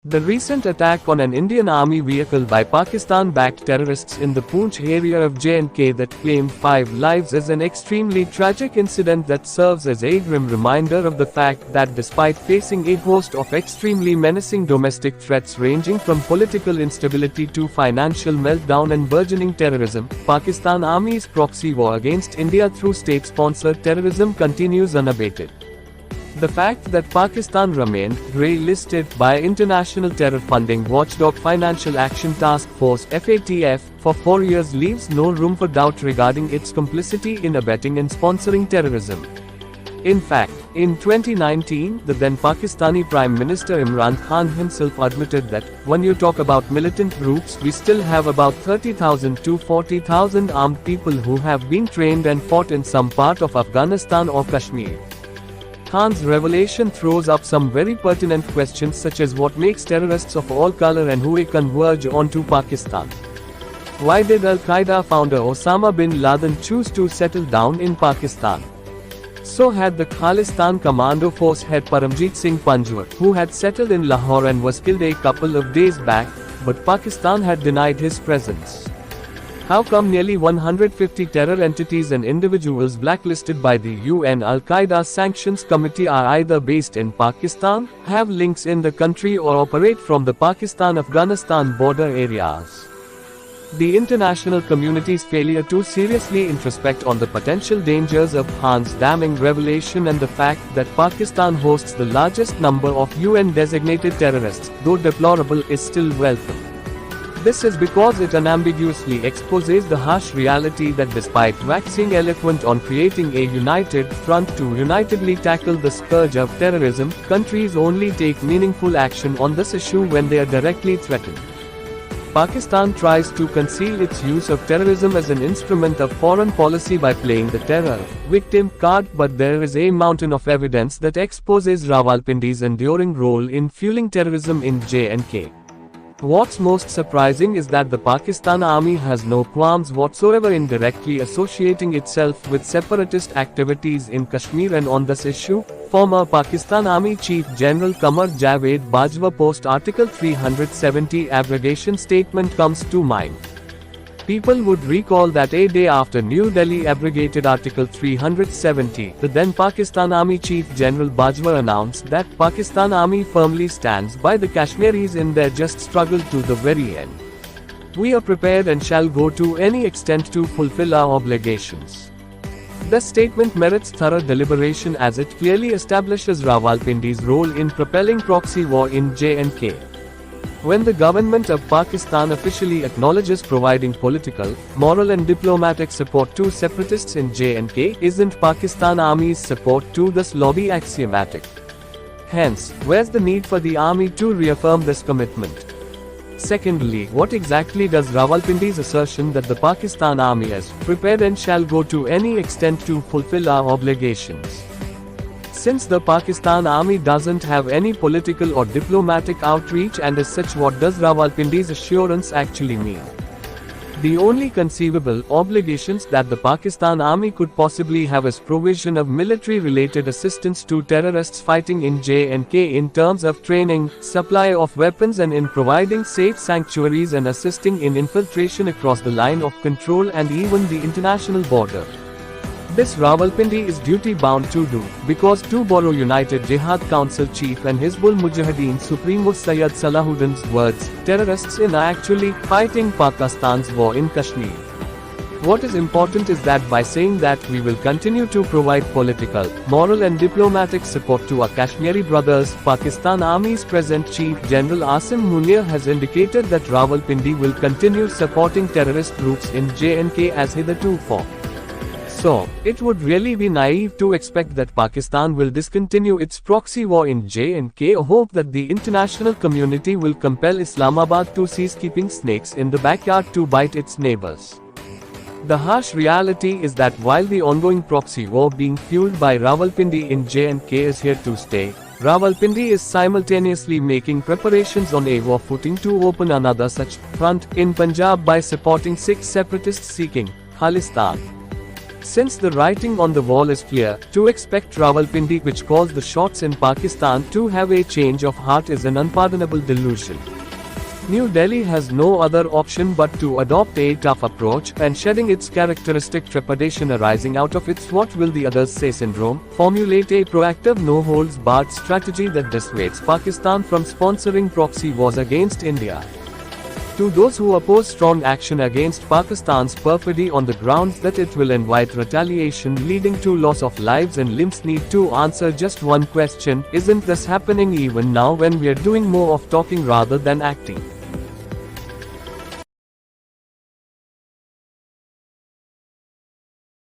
The recent attack on an Indian Army vehicle by Pakistan-backed terrorists in the Poonch area of J&K that claimed 5 lives is an extremely tragic incident that serves as a grim reminder of the fact that despite facing a host of extremely menacing domestic threats ranging from political instability to financial meltdown and burgeoning terrorism, Pakistan Army's proxy war against India through state-sponsored terrorism continues unabated. The fact that Pakistan remained grey-listed by international terror funding watchdog Financial Action Task Force (FATF) for 4 years leaves no room for doubt regarding its complicity in abetting and sponsoring terrorism. In fact, in 2019, the then Pakistani Prime Minister Imran Khan himself admitted that, when you talk about militant groups, we still have about 30,000 to 40,000 armed people who have been trained and fought in some part of Afghanistan or Kashmir. Khan's revelation throws up some very pertinent questions such as what makes terrorists of all color and who converge onto Pakistan. Why did Al-Qaeda founder Osama bin Laden choose to settle down in Pakistan? So had the Khalistan Commando Force head Paramjit Singh Panjwar, who had settled in Lahore and was killed a couple of days back, but Pakistan had denied his presence. How come nearly 150 terror entities and individuals blacklisted by the UN Al-Qaeda Sanctions Committee are either based in Pakistan, have links in the country or operate from the Pakistan-Afghanistan border areas? The international community's failure to seriously introspect on the potential dangers of Khan's damning revelation and the fact that Pakistan hosts the largest number of UN-designated terrorists, though deplorable, is still welcome. This is because it unambiguously exposes the harsh reality that despite waxing eloquent on creating a united front to unitedly tackle the scourge of terrorism, countries only take meaningful action on this issue when they are directly threatened. Pakistan tries to conceal its use of terrorism as an instrument of foreign policy by playing the terror victim card, but there is a mountain of evidence that exposes Rawalpindi's enduring role in fueling terrorism in J&K. What's most surprising is that the Pakistan Army has no qualms whatsoever in directly associating itself with separatist activities in Kashmir, and on this issue, former Pakistan Army Chief General Qamar Javed Bajwa post Article 370 abrogation statement comes to mind. People would recall that a day after New Delhi abrogated Article 370, the then Pakistan Army Chief General Bajwa announced that Pakistan Army firmly stands by the Kashmiris in their just struggle to the very end. We are prepared and shall go to any extent to fulfill our obligations. The statement merits thorough deliberation as it clearly establishes Rawalpindi's role in propelling proxy war in J&K. When the government of Pakistan officially acknowledges providing political, moral and diplomatic support to separatists in J&K, isn't Pakistan Army's support to this lobby axiomatic? Hence, where's the need for the army to reaffirm this commitment? Secondly, what exactly does Rawalpindi's assertion that the Pakistan Army is prepared and shall go to any extent to fulfill our obligations? Since the Pakistan Army doesn't have any political or diplomatic outreach and as such, what does Rawalpindi's assurance actually mean? The only conceivable obligations that the Pakistan Army could possibly have is provision of military-related assistance to terrorists fighting in J&K in terms of training, supply of weapons and in providing safe sanctuaries and assisting in infiltration across the line of control and even the international border. This Rawalpindi is duty-bound to do, because to borrow United Jihad Council Chief and Hizbul Mujahideen Supremo Sayyid Salahuddin's words, terrorists are actually fighting Pakistan's war in Kashmir. What is important is that by saying that we will continue to provide political, moral and diplomatic support to our Kashmiri brothers, Pakistan Army's present Chief General Asim Munir has indicated that Rawalpindi will continue supporting terrorist groups in J&K as hitherto. So, it would really be naive to expect that Pakistan will discontinue its proxy war in J&K or hope that the international community will compel Islamabad to cease keeping snakes in the backyard to bite its neighbors. The harsh reality is that while the ongoing proxy war being fueled by Rawalpindi in J&K is here to stay, Rawalpindi is simultaneously making preparations on a war footing to open another such front in Punjab by supporting 6 separatists seeking Khalistan. Since the writing on the wall is clear, to expect Rawalpindi, which calls the shots in Pakistan, to have a change of heart is an unpardonable delusion. New Delhi has no other option but to adopt a tough approach, and shedding its characteristic trepidation arising out of its "what will the others say" syndrome, formulate a proactive no-holds-barred strategy that dissuades Pakistan from sponsoring proxy wars against India. To those who oppose strong action against Pakistan's perfidy on the grounds that it will invite retaliation leading to loss of lives and limbs, need to answer just one question: isn't this happening even now when we're doing more of talking rather than acting?